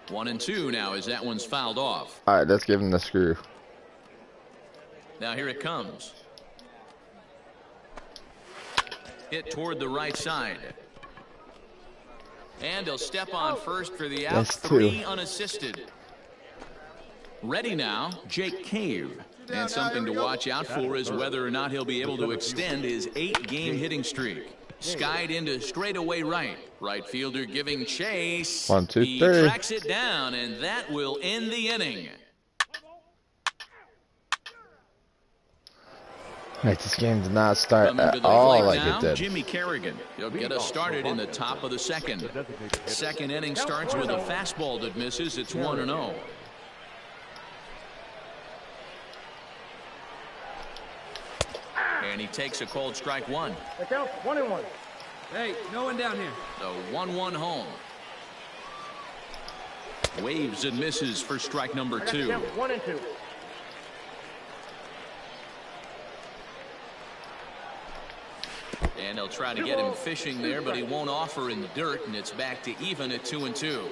1-2 now as that one's fouled off. All right, let's give him the screw. Now here it comes. Hit toward the right side. And he'll step on first for the out. That's 3 two. unassisted. Ready now, Jake Cave. And something to watch out for is whether or not he'll be able to extend his 8-game hitting streak. Skied into straightaway right. Right fielder giving chase. 1, 2, 3. He tracks it down, and that will end the inning. Right, this game did not start Coming to at the all plate like now, it did. Jimmy Kerrigan. He'll get us started in the top of the second. Second inning starts with a fastball that misses. It's 1-0. And he takes a cold strike one. The count 1-1. Hey, no one down here. The 1-1 home. Waves and misses for strike number 2. 1-2. And they'll try to get him fishing there, but he won't offer in the dirt, and it's back to even at 2-2.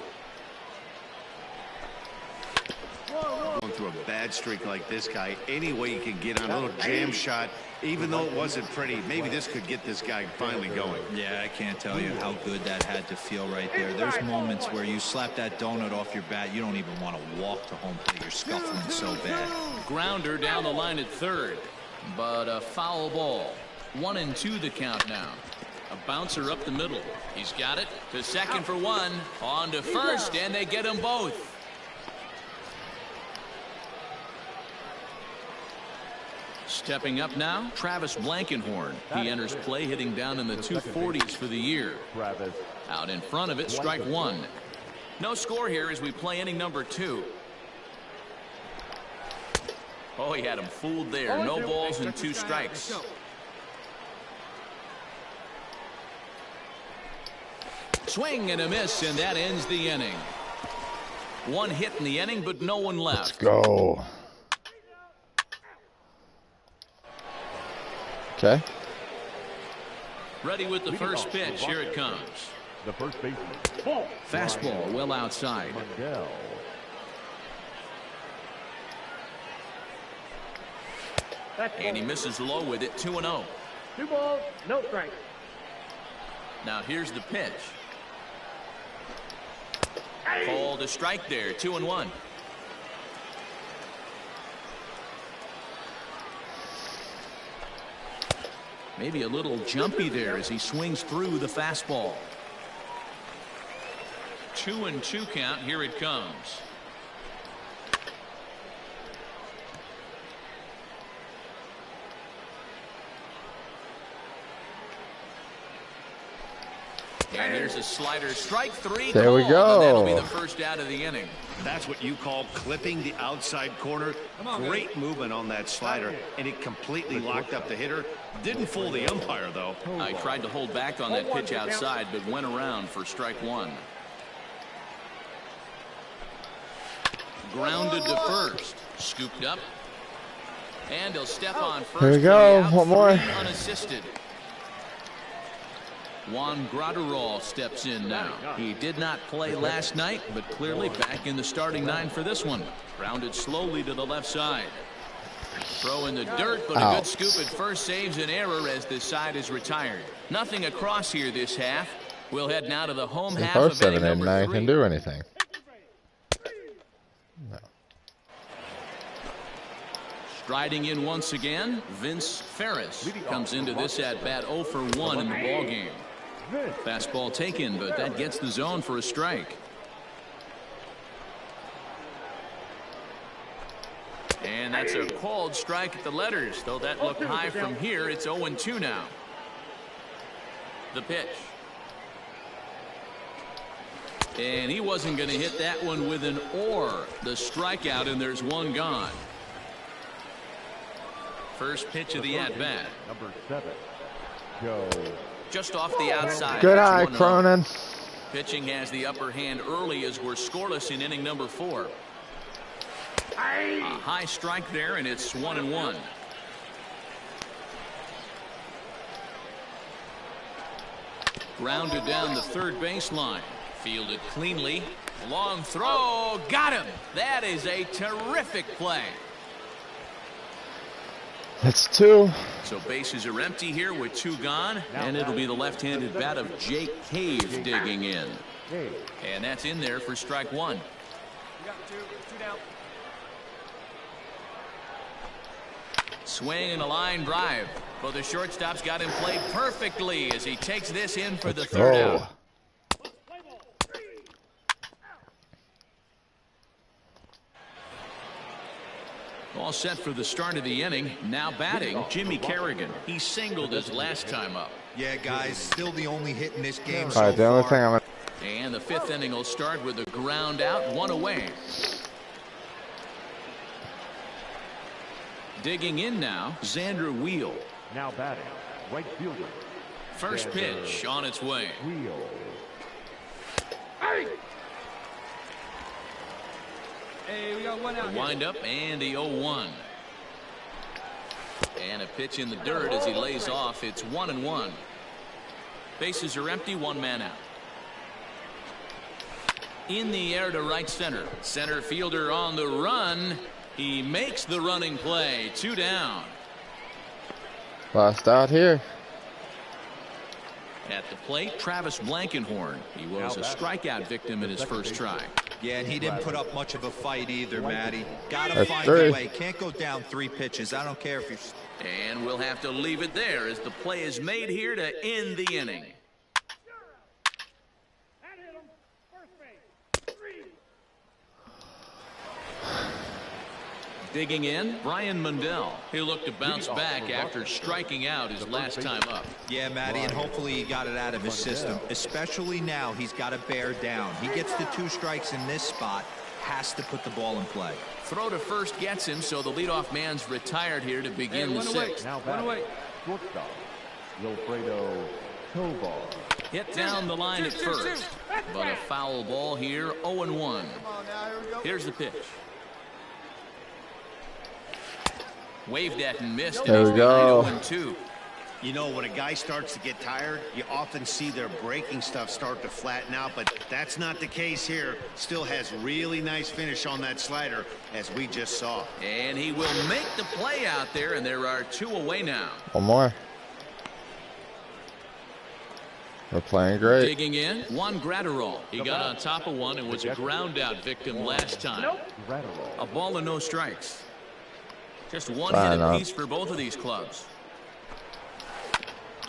Going through a bad streak like this guy, any way you can get on a little jam shot, even though it wasn't pretty, maybe this could get this guy finally going. Yeah, I can't tell you how good that had to feel right there. There's moments where you slap that donut off your bat, you don't even want to walk to home plate. You're scuffling so bad. Grounder down the line at third, but a foul ball. 1-2 the count now. A bouncer up the middle. He's got it to second for one. On to first, and they get them both. Stepping up now, Travis Blankenhorn. He enters play hitting down in the 240s for the year. Out in front of it, strike one. No score here as we play inning number 2. Oh, he had him fooled there. No balls and 2 strikes. Swing and a miss, and that ends the inning. 1 hit in the inning, but no one left. Let's go. Okay. Ready with the first pitch. Here it comes. The first baseman. Fastball well outside. And he misses low with it. 2-0. 2 balls, no strikes. Now here's the pitch. Called a strike there. 2-1. Maybe a little jumpy there as he swings through the fastball. 2-2 count. Here it comes. And here's a slider. Strike 3. There we go. That'll be the first out of the inning. That's what you call clipping the outside corner. Great movement on that slider, and it completely locked up the hitter. Didn't fool the umpire, though. I tried to hold back on that pitch outside, but went around for strike 1. Grounded to first. Scooped up. And he'll step on first. Here we go. Out, One more. 3 unassisted. Juan Graterol steps in now. He did not play last night, but clearly back in the starting 9 for this one. Grounded slowly to the left side. Throw in the dirt, but a good scoop at first saves an error as this side is retired. Nothing across here this half. We'll head now to the home half of inning number 7 8 9 3. can do anything. No. Striding in once again, Vince Ferris comes into this at bat 0 for 1 in the ball game. Fastball taken, but that gets the zone for a strike. And that's a called strike at the letters, though that looked high from here. It's 0-2 now. The pitch. And he wasn't going to hit that one with an or. The strikeout, and there's one gone. First pitch of the at-bat. Number 7. Go. Just off the outside. Good eye, Cronin. Pitching has the upper hand early as we're scoreless in inning number 4. A high strike there, and it's 1-1. Grounded down the third baseline. Fielded cleanly. Long throw. Got him. That is a terrific play. That's 2. So bases are empty here with 2 gone. And it'll be the left-handed bat of Jake Cave digging in. And that's in there for strike 1. You got 2 down. Swing and a line drive. Well, the shortstop's got him played perfectly as he takes this in for the Let's 3rd go. out. All set for the start of the inning. Now batting, Jimmy Kerrigan. He singled his last time up. Yeah, guys, still the only hit in this game All so right, the only far. thing I'm And the 5th inning will start with a ground out, 1 away. Digging in now, Xander Wheel. Now batting, right fielder. First pitch on its way. Wheel. Hey, we got 1 out here. Wind up and the 0-1. And a pitch in the dirt as he lays off. It's 1-1. Bases are empty, 1 man out. In the air to right center. Center fielder on the run. He makes the running play. 2 down. lost out here. At the plate, Travis Blankenhorn. He was a strikeout victim in his first try. Yeah, and he didn't put up much of a fight either, Matty. Got to That's find three. a way. Can't go down 3 pitches. I don't care if you're... And we'll have to leave it there as the play is made here to end the inning. Digging in, Brian Mundell. He'll look to bounce back after striking out his last time up. Yeah, Matty, and hopefully he got it out of his system. Especially now, he's got to bear down. He gets the 2 strikes in this spot, has to put the ball in play. Throw to first gets him, so the leadoff man's retired here to begin the 6th. Now 1 batting, away. shortstop, Wilfredo Tovar. Hit down the line at first, but a foul ball here, 0-1. Here's the pitch. Waved at and missed. There we go. 0-2. You know, when a guy starts to get tired, you often see their breaking stuff start to flatten out, but that's not the case here. Still has really nice finish on that slider, as we just saw. And he will make the play out there, and there are 2 away now. 1 more. We're playing great. Digging in, Juan Gratterall. He got on top of one and was a ground out victim last time. A ball and no strikes. Just 1 Fine hit enough. apiece for both of these clubs.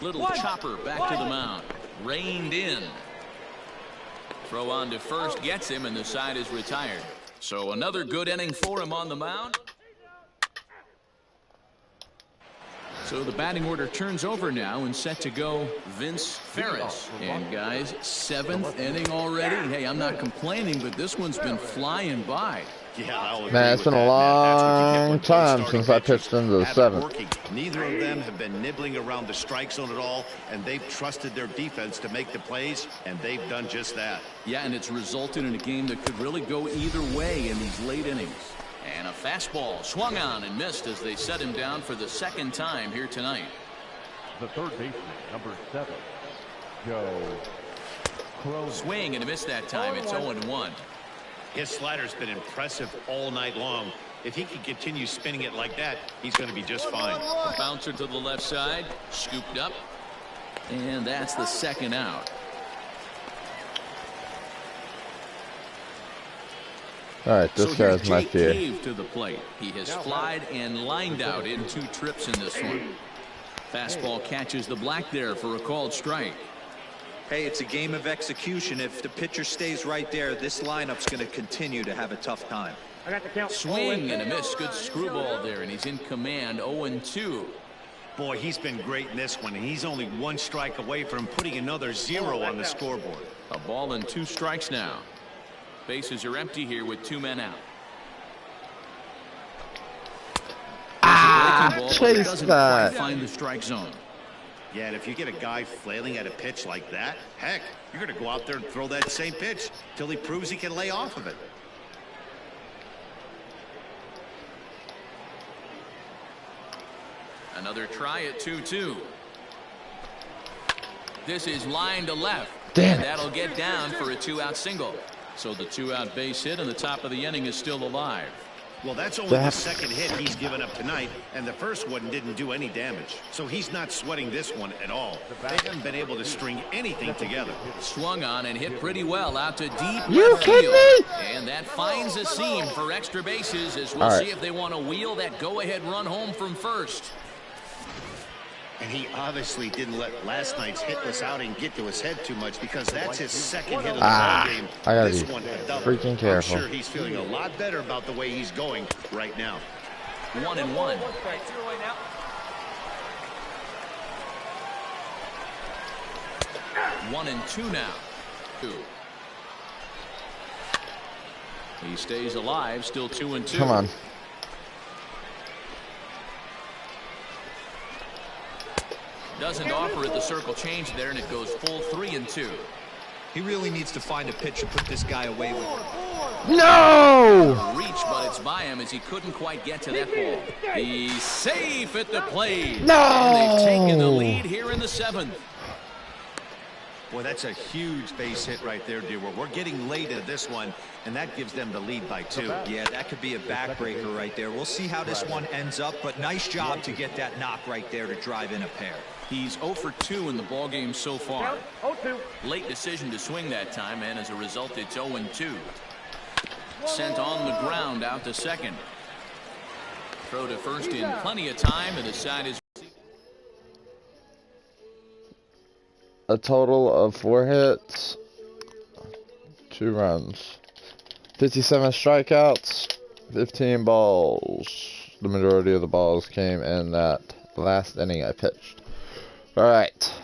Little chopper back to the mound. Reined in. Throw on to first gets him, and the side is retired. So another good inning for him on the mound. So the batting order turns over now and set to go Vince Ferris. And guys, 7th inning already. Hey, I'm not complaining, but this one's been flying by. Yeah, I'll agree Man, it's with been a that, Matt. That's what you get long when both time starting since I pitchers pitched into the have it 7th. working. Neither of them have been nibbling around the strike zone at all, and they've trusted their defense to make the plays, and they've done just that. Yeah, and it's resulted in a game that could really go either way in these late innings. And a fastball swung on and missed as they set him down for the 2nd time here tonight. The third baseman, number 7, Joe Cronin. Swing and a miss that time. It's 0-1. His slider's been impressive all night long. If he can continue spinning it like that, he's going to be just fine. Bouncer to the left side, scooped up, and that's the 2nd out. All right, this So here's guy's my Jake fear. Cave to the plate. He has flied and lined out in 2 trips in this one. Fastball catches the black there for a called strike. Hey, it's a game of execution. If the pitcher stays right there, this lineup's going to continue to have a tough time. I got the count. Swing and a miss. Good screwball there, and he's in command. 0-2. Boy, he's been great in this one, and he's only 1 strike away from putting another 0 on the scoreboard. A ball and 2 strikes now. Bases are empty here with 2 men out. Ball, chase doesn't that. quite find the strike zone. Yeah, and if you get a guy flailing at a pitch like that, heck, you're going to go out there and throw that same pitch till he proves he can lay off of it. Another try at 2-2. This is line to left. Damn And it. that'll get down for a 2-out single. So the 2-out base hit and the top of the inning is still alive. Well, that's only the second hit he's given up tonight, and the first one didn't do any damage. So he's not sweating this one at all. They haven't been able to string anything together. Swung on and hit pretty well out to deep You left kidding field. me? And that finds a seam for extra bases as we'll see if they want to wheel that go-ahead run home from first. And he obviously didn't let last night's hitless outing get to his head too much, because that's his second hit of the ball game. I gotta This be one, a double. freaking careful. I'm sure he's feeling a lot better about the way he's going right now. 1-1. 2 away now. 1-2 now. 2. He stays alive, still 2-2. Come on. Doesn't offer it the circle change there, and it goes full 3-2. He really needs to find a pitch to put this guy away with. No! Reach, but it's by him as he couldn't quite get to that ball. He's safe at the plate. No! And they've taken the lead here in the 7th. Boy, that's a huge base hit right there, Dewar. We're getting late at this one, and that gives them the lead by 2. Yeah, that could be a backbreaker right there. We'll see how this one ends up, but nice job to get that knock right there to drive in a pair. He's 0 for 2 in the ballgame so far. Count 0-2. Late decision to swing that time, and as a result, it's 0-2. Sent on the ground out to second. Throw to first in plenty of time, and the side is A total of 4 hits, 2 runs, 57 strikeouts, 15 balls. The majority of the balls came in that last inning I pitched. All right.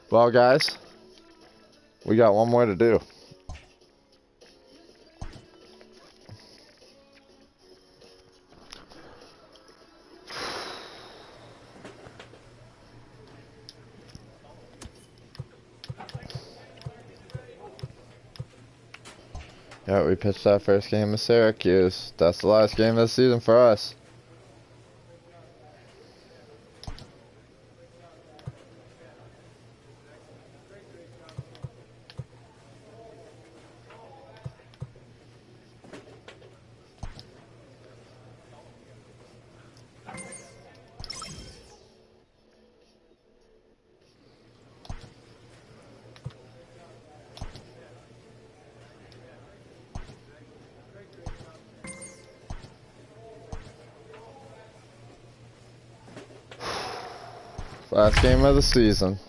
Well, guys, we got one more to do. Yeah, we pitched that first game of Syracuse. That's the last game of the season for us. Last game of the season.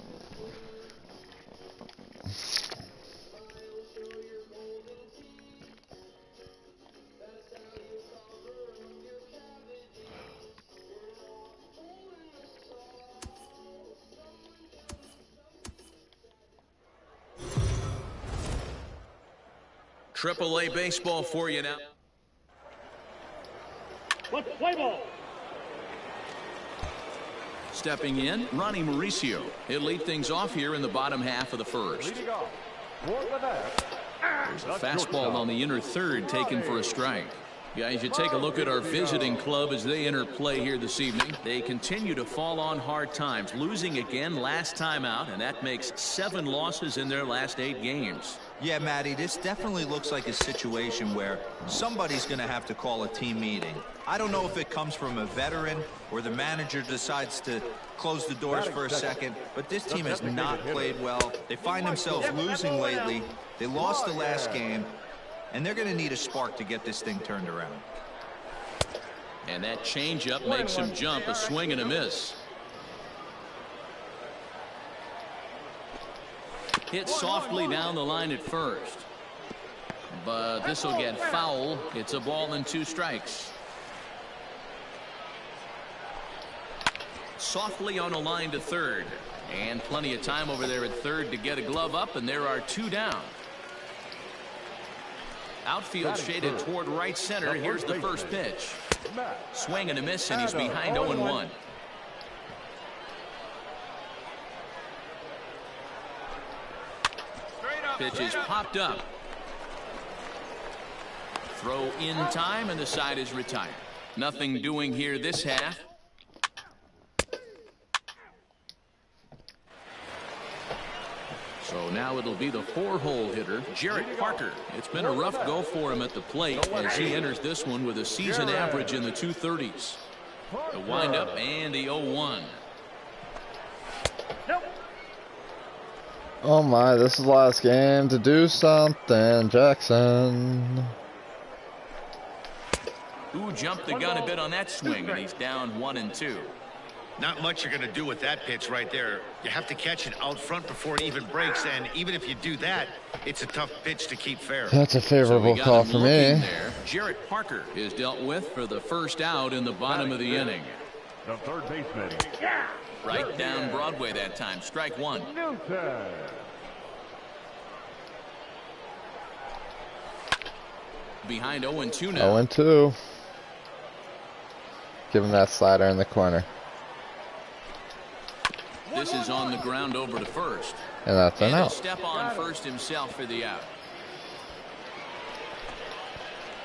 AAA baseball for you now. Let's play ball. Stepping in, Ronnie Mauricio. He'll lead things off here in the bottom half of the first. Leading off, for the net, There's a fastball on the inner third taken for a strike. Guys, you take a look at our visiting club as they enter play here this evening. They continue to fall on hard times, losing again last time out, and that makes 7 losses in their last 8 games. Yeah, Matty, this definitely looks like a situation where somebody's going to have to call a team meeting. I don't know if it comes from a veteran or the manager decides to close the doors for a second, but this team has not played well. They find themselves losing lately. They lost the last game, and they're going to need a spark to get this thing turned around. And that changeup makes him jump, a swing and a miss. Hit softly down the line at first. But this will get foul. It's a ball and 2 strikes. Softly on a line to third. And plenty of time over there at third to get a glove up, and there are 2 down. Outfield shaded toward right center. Here's the first pitch. Swing and a miss, and he's behind 0-1. Pitch is popped up. Throw in time, and the side is retired. Nothing doing here this half. So now it'll be the 4-hole hitter, Jarrett Parker. It's been a rough go for him at the plate as he enters this one with a season average in the 230s. The windup and the 0-1. Oh my, this is the last game to do something, Jackson. Who jumped the gun a bit on that swing, and he's down 1-2. Not much you're going to do with that pitch right there. You have to catch it out front before it even breaks, and even if you do that, it's a tough pitch to keep fair. That's a favorable call for me. There. Jarrett Parker is dealt with for the first out in the bottom of the inning. The third baseman. Right down Broadway that time. Strike one. Newton. Behind 0-2 now. 0-2. Give him that slider in the corner. This is on the ground over to first. And that's an And he'll out. step on first himself for the out.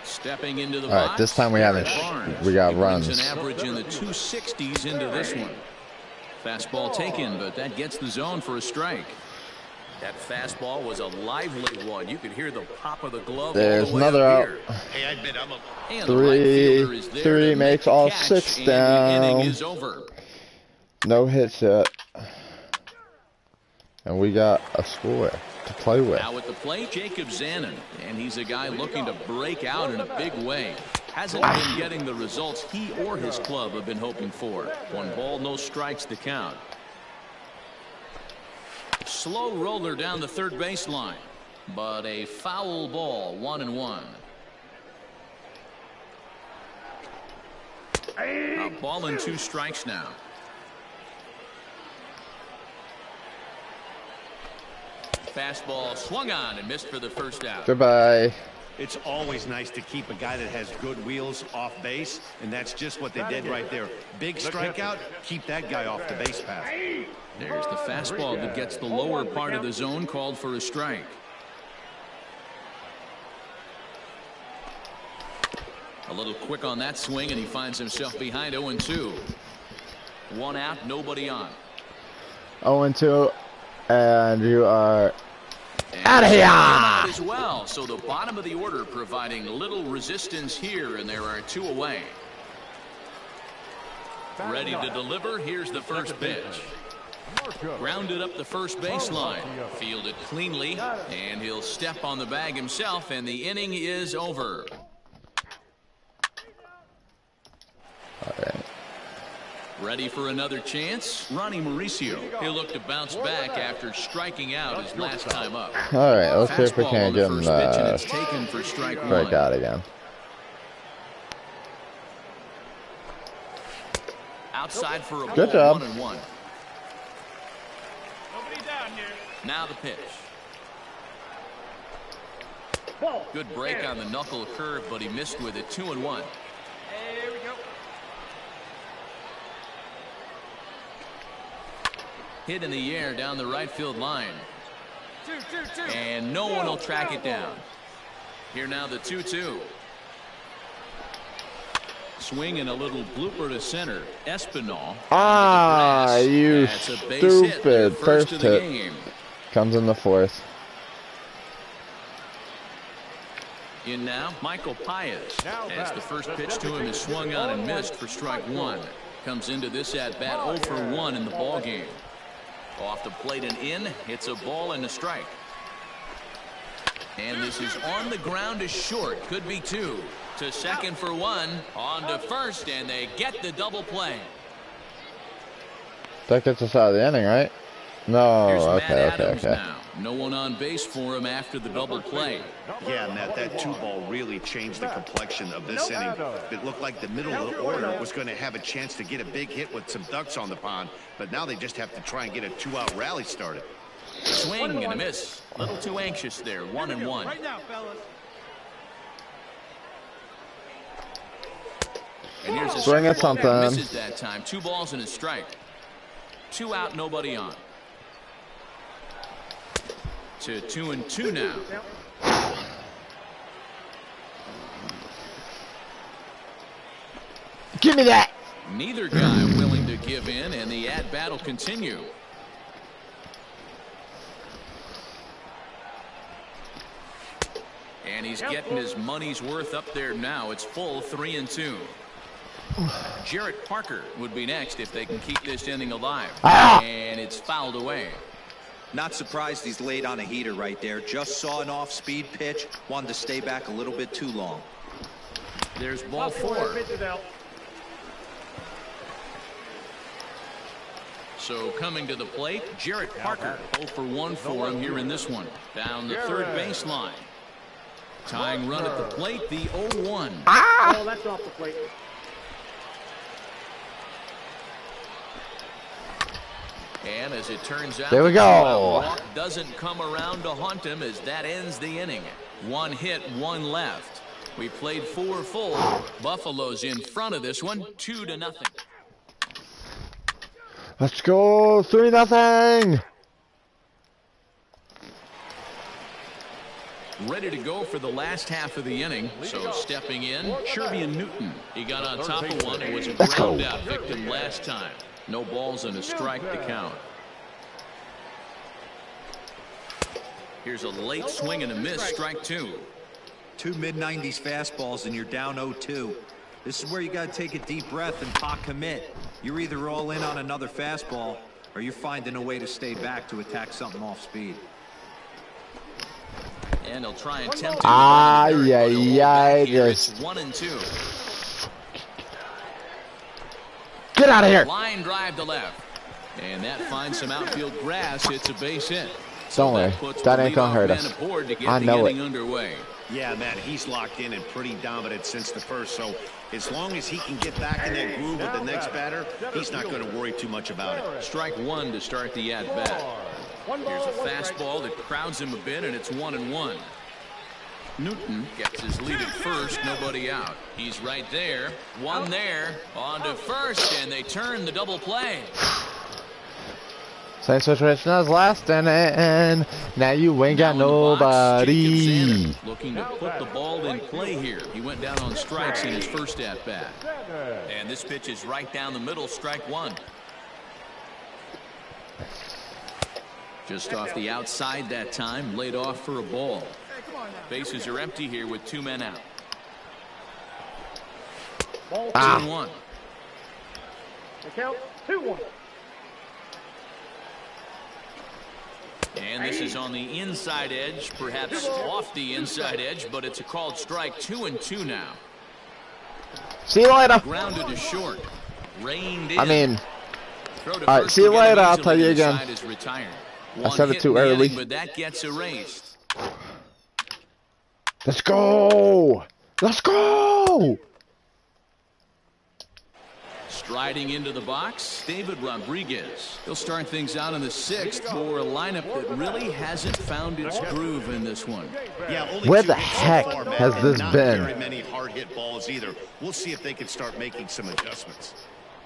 Stepping into the All right, box, this time we haven't. Barnes. We got He brings runs. an average in the 260s into this one. Fastball taken, but that gets the zone for a strike. That fastball was a lively one. You could hear the pop of the glove. There's all the way another up out. here. Hey, I admit I'm a... And the right fielder is there Three to makes make the all catch, 6 and down. The inning is over. No hits yet. And we got a score to play with. Now at the plate, Jacob Zanin, and he's a guy looking to break out in a big way. Hasn't been getting the results he or his club have been hoping for. 1 ball, no strikes to count. Slow roller down the third baseline, but a foul ball, 1-1. A ball and 2 strikes now. Fastball swung on and missed for the first out. Goodbye. It's always nice to keep a guy that has good wheels off base, and that's just what they did right there. Big strikeout, keep that guy off the base path. There's the fastball that gets the lower part of the zone, called for a strike. A little quick on that swing, and he finds himself behind 0-2. 1 out, nobody on. 0-2, and you are And out of here. As well, so the bottom of the order providing little resistance here, and there are 2 away. Ready to deliver. Here's the first pitch. Grounded up the first baseline. Fielded cleanly, and he'll step on the bag himself, and the inning is over. All right. Ready for another chance? Ronnie Mauricio. He'll look to bounce back after striking out his last time up. All right, let's see if we Fastball can on get the him first pitch, and it's taken for strike break 1. out again. Outside for a ball. Good job. 1-1. Nobody down here. Now the pitch. Good break on the knuckle curve, but he missed with it. 2-1. Here we go. Hit in the air down the right field line. 2-2-2. And no one will track it down. Here now the 2-2. Swing and a little blooper to center. Espinal. Ah, you That's a base hit, their stupid first first of the hit. game. Comes in the 4th. In now, Michael Paez. As the first pitch to him is swung on and missed for strike 1. Comes into this at bat 0 for 1 in the ball game. Off the plate and in, it's a ball and a strike. And this is on the ground is short. Could be 2. To second for 1. On to first, and they get the double play. That gets us out of the inning, right? No, Here's Matt okay. Adams now. No one on base for him after the double play. Yeah, Matt, that 2-ball really changed the complexion of this inning. It looked like the middle of the order was going to have a chance to get a big hit with some ducks on the pond, but now they just have to try and get a 2-out rally started. Swing and a miss. A little too anxious there. 1-1. Right now, fellas. And here's a Swing at second ball that something. misses that time. 2 balls and a strike. 2 out, nobody on. To 2-2 now. Give me that. Neither guy willing to give in, and the at-bat will continue. And he's getting his money's worth up there now. It's full 3-2. Jarrett Parker would be next if they can keep this inning alive. And it's fouled away. Not surprised he's laid on a heater right there. Just saw an off-speed pitch. Wanted to stay back a little bit too long. There's ball 4. So coming to the plate, Jarrett Parker. 0 for 1 for him here in this one. Down the third baseline. Tying run at the plate, the 0-1. Oh, that's off the plate. And as it turns out, there we the go. walk doesn't come around to haunt him as that ends the inning. 1 hit, 1 left. We played 4 full. Buffalo's in front of this one, 2-0. Let's go, 3-0. Ready to go for the last half of the inning. So stepping in, Shervian Newton. He got on top of one and was a ground out victim last time. No balls and a strike to count. Here's a late swing and a miss, strike 2. 2 mid-90s fastballs and you're down 0-2. This is where you got to take a deep breath and pot commit. You're either all in on another fastball or you're finding a way to stay back to attack something off speed. And he'll try and tempt it. It's 1-2. Get out of here. Line drive to left. And that finds some outfield grass. It's a base hit. Don't worry. That ain't gonna hurt us. I know it. Underway. Yeah, Matt, he's locked in and pretty dominant since the first. So as long as he can get back in that groove with the next batter, he's not going to worry too much about it. Strike 1 to start the at-bat. Here's a fastball that crowds him a bit, and it's 1-1. Newton gets his lead at first, nobody out. He's right there, one there, on to first, and they turn the double play. Same situation as last, and now you ain't got nobody. Looking to put the ball in play here. He went down on strikes in his first at-bat. And this pitch is right down the middle, strike 1. Just off the outside that time, laid off for a ball. Bases are empty here with 2 men out. 2-1. The count 2-1. And this is on the inside edge, perhaps off the inside edge, but it's a called strike. 2-2 now. See you later. Grounded to short. Reined in. I mean, all right, see you later. I'll tell you again. I said it too early. But that gets erased. Let's go! Let's go! Striding into the box, David Rodriguez. He'll start things out in the 6th for a lineup that really hasn't found its groove in this one. Yeah, where the heck has this been? Very many hard hit balls either. We'll see if they can start making some adjustments.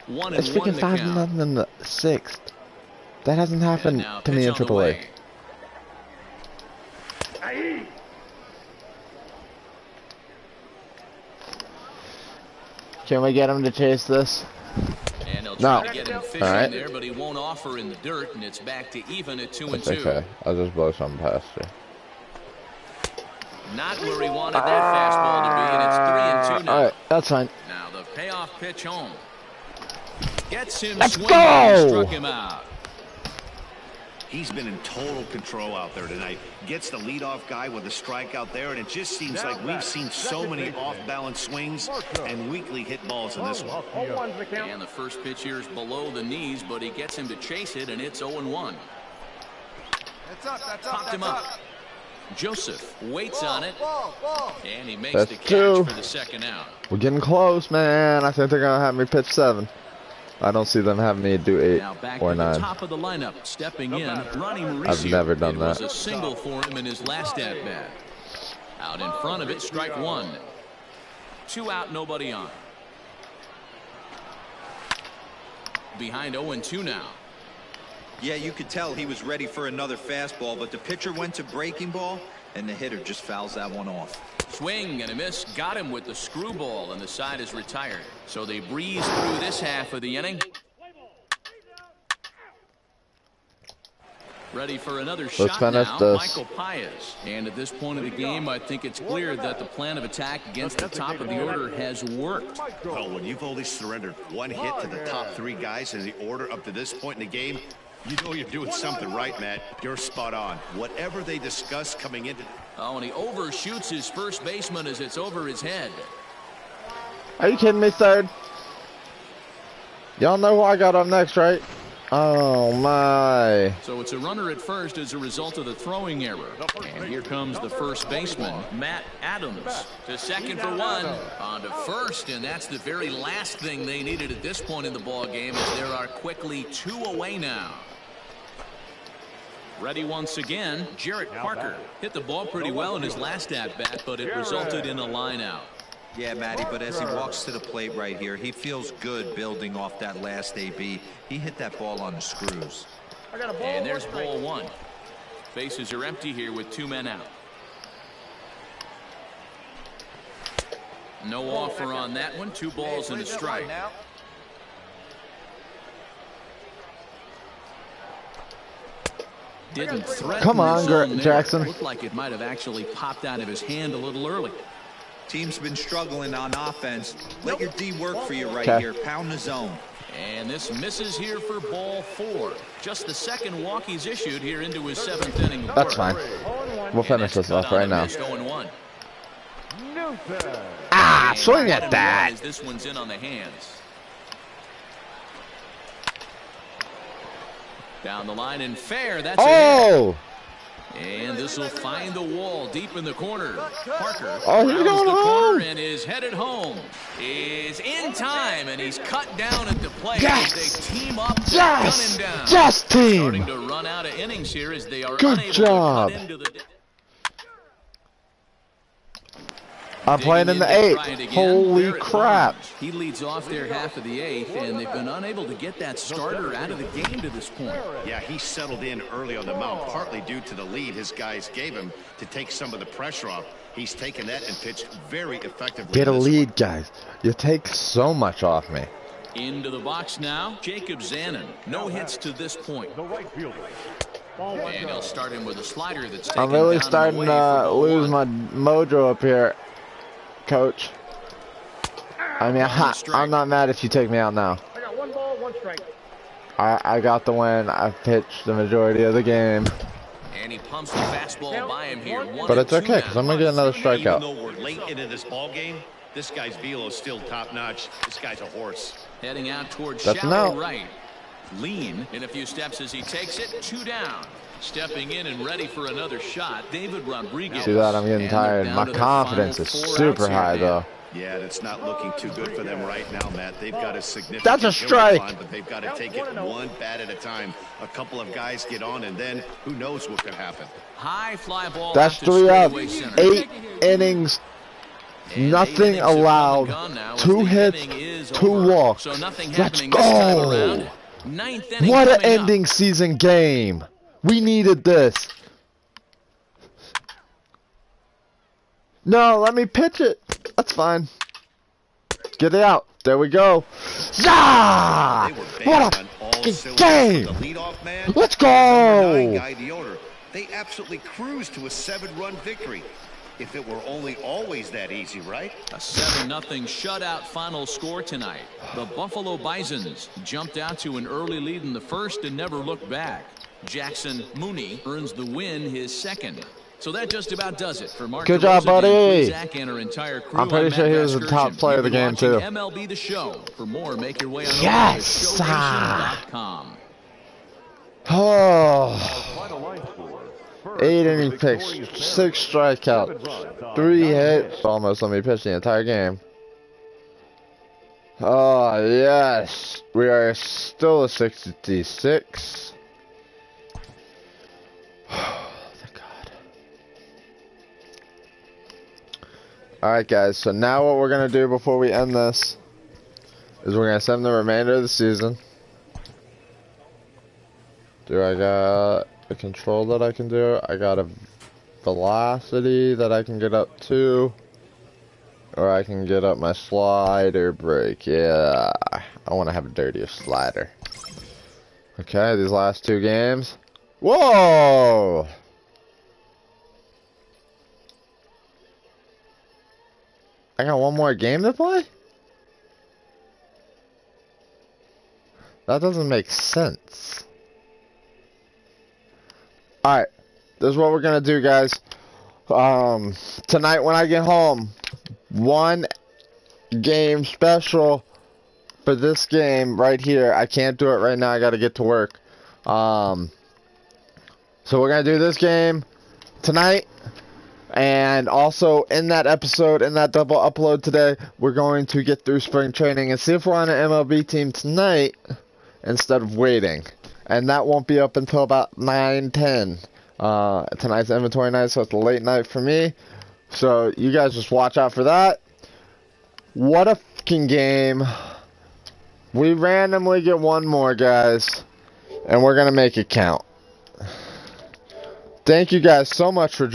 1-1 it's freaking 5-0 in the 6th. That hasn't happened to me in AAA. Can we get him to chase this? And they'll try to get him fishing there, but he won't offer in the dirt, and it's back to even at 2-2. It's okay. I'll just blow something past you. Not where he wanted that fastball to be, and it's 3-2 now. All right, that's fine. Now the payoff pitch home. Gets him Let's swinging and struck him out. He's been in total control out there tonight. Gets the leadoff guy with a strikeout there, and it just seems like we've seen so many off-balance swings and weakly hit balls in this one. And the first pitch here is below the knees, but he gets him to chase it, and it's 0-1. Popped him up. Joseph waits on it, and he makes the catch for the second out. We're getting close, man. I think they're going to have me pitch 7. I don't see them having me do 8 now back or to 9. The top of the lineup, stepping in, Ronnie Mauricio. I've never done that. It was a single for him in his last at-bat. Out in front of it, strike 1. 2 out, nobody on. Behind 0-2 now. Yeah, you could tell he was ready for another fastball, but the pitcher went to breaking ball, and the hitter just fouls that one off. Swing and a miss, got him with the screwball, and the side is retired. So they breeze through this half of the inning. Ready for another Let's shot finish now, this. Michael Paez. And at this point of the game, I think it's clear that the plan of attack against the top of the order has worked. Well, when you've only surrendered one hit to the top 3 guys in the order up to this point in the game, you know you're doing something right, Matt. You're spot on. Whatever they discuss coming into... Oh, and he overshoots his first baseman as it's over his head. Are you kidding me, third? Y'all know who I got up next, right? Oh, my. So it's a runner at first as a result of the throwing error. And here comes the first baseman, Matt Adams. To second for one, on to first, and that's the very last thing they needed at this point in the ball game, as there are quickly 2 away now. Ready once again, Jarrett Parker. Hit the ball pretty well in his last at-bat, but it resulted in a line out. Yeah, Matty, but as he walks to the plate right here, he feels good building off that last AB. He hit that ball on the screws. I got a ball. And there's ball 1. Bases are empty here with 2 men out. No offer on that one. 2 balls and a strike. Didn't threaten. Come on, the zone there. Jackson. Looked like it might have actually popped out of his hand a little early. Team's been struggling on offense. Let your D work for you right Okay. here. Pound the zone. And this misses here for ball 4. Just the second walk he's issued here into his 7th inning of That's work. fine. We'll finish this off right now. 0-1. Newton. Ah, And swing right at in that. one as this one's in on the hands. Down the line and fair. That's a hit. Oh! And this will find the wall deep in the corner. Parker Oh, he's rounds going the corner home. and is headed home. Is in time, and he's cut down at the plate. Yes. As they team up to Yes! gun him down. Yes, Starting team! to run out of innings here as they are Good unable job. to cut into the... I'm playing in the Digging trying 8th. again, Holy Barrett crap. Bonds. He leads off their half of the 8th, and they've been unable to get that starter out of the game to this point. Yeah, he settled in early on the mound, partly due to the lead his guys gave him to take some of the pressure off. He's taken that and pitched very effectively. Get a in this lead, guys. You take so much off me. Into the box now, Jacob Zanin. No hits to this point. The right fielder. Ball 1 And go. he'll start him with a slider that's taken I'm really down and starting away to for ball lose 1. my mojo up here, Coach. I mean, I'm not mad if you take me out now. I got 1 ball, 1 strike. I got the win. I've pitched the majority of the game. And he pumps the fastball by him here. But it's okay, because I'm going to get another Even strikeout. though we're late into this ball game, this guy's velo is still top notch. This guy's a horse. Heading out towards That's shallow an out. right. Lean in a few steps as he takes it. 2 down. Stepping in and ready for another shot, David Rodriguez. See that? I'm getting And they're tired. down My to their confidence final is 4 super outs here, high, Dan. though. Yeah, and it's not looking too good for them right now, Matt. They've got a significant That's a hill strike. on, but they've got to take it 1 bat at a time. A couple of guys get on, and then who knows what could happen. High fly ball. That's out to 3 up. straightaway center. 8 innings. And Nothing 8 innings of run and allowed. gun now as 2 the hits. inning is 2 over. walks. So nothing Let's happening this time go. around. 9th inning What an coming up. ending season game. We needed this. No, let me pitch it. That's fine. Get it out. There we go. Yeah! They were What banging a on all fucking cylinders game. from the leadoff man. Let's to the number 9 go. guy, the owner. They absolutely cruised to a 7-run victory. If it were only always that easy, right? A 7-0 shutout final score tonight. The Buffalo Bisons jumped out to an early lead in the first and never looked back. Jackson Mooney earns the win, his 2nd. So that just about does it for Mark. Good job, DeRosa, Dan buddy. Zach, and our entire crew. I'm pretty I'm sure Matt he was the top Vasgersian. player of the You've been game, too. watching MLB The Show. For more, make your way on Yes. over to showstation.com. Oh. Final line score. First, 8 for the inning pitch, victorious 6 Mariners. strikeouts, 7 runs on 3 9 hits. Almost let me pitch the entire game. Oh, yes. We are still a 66. Thank God. Alright, guys. So now what we're going to do before we end this is we're going to send the remainder of the season. Do I got a control that I can do? I got a velocity that I can get up to. Or I can get up my slider break. Yeah, I want to have a dirtier slider. Okay, these last 2 games. Whoa! I got one more game to play? That doesn't make sense. Alright. This is what we're gonna do, guys. Tonight when I get home, one game special for this game right here. I can't do it right now. I gotta get to work. So we're gonna do this game tonight. And also in that episode, in that double upload today, we're going to get through spring training and see if we're on an MLB team tonight instead of waiting. And that won't be up until about 9-10. Tonight's inventory night, so it's a late night for me. So you guys just watch out for that. What a fucking game. We randomly get one more, guys. And we're going to make it count. Thank you guys so much for joining.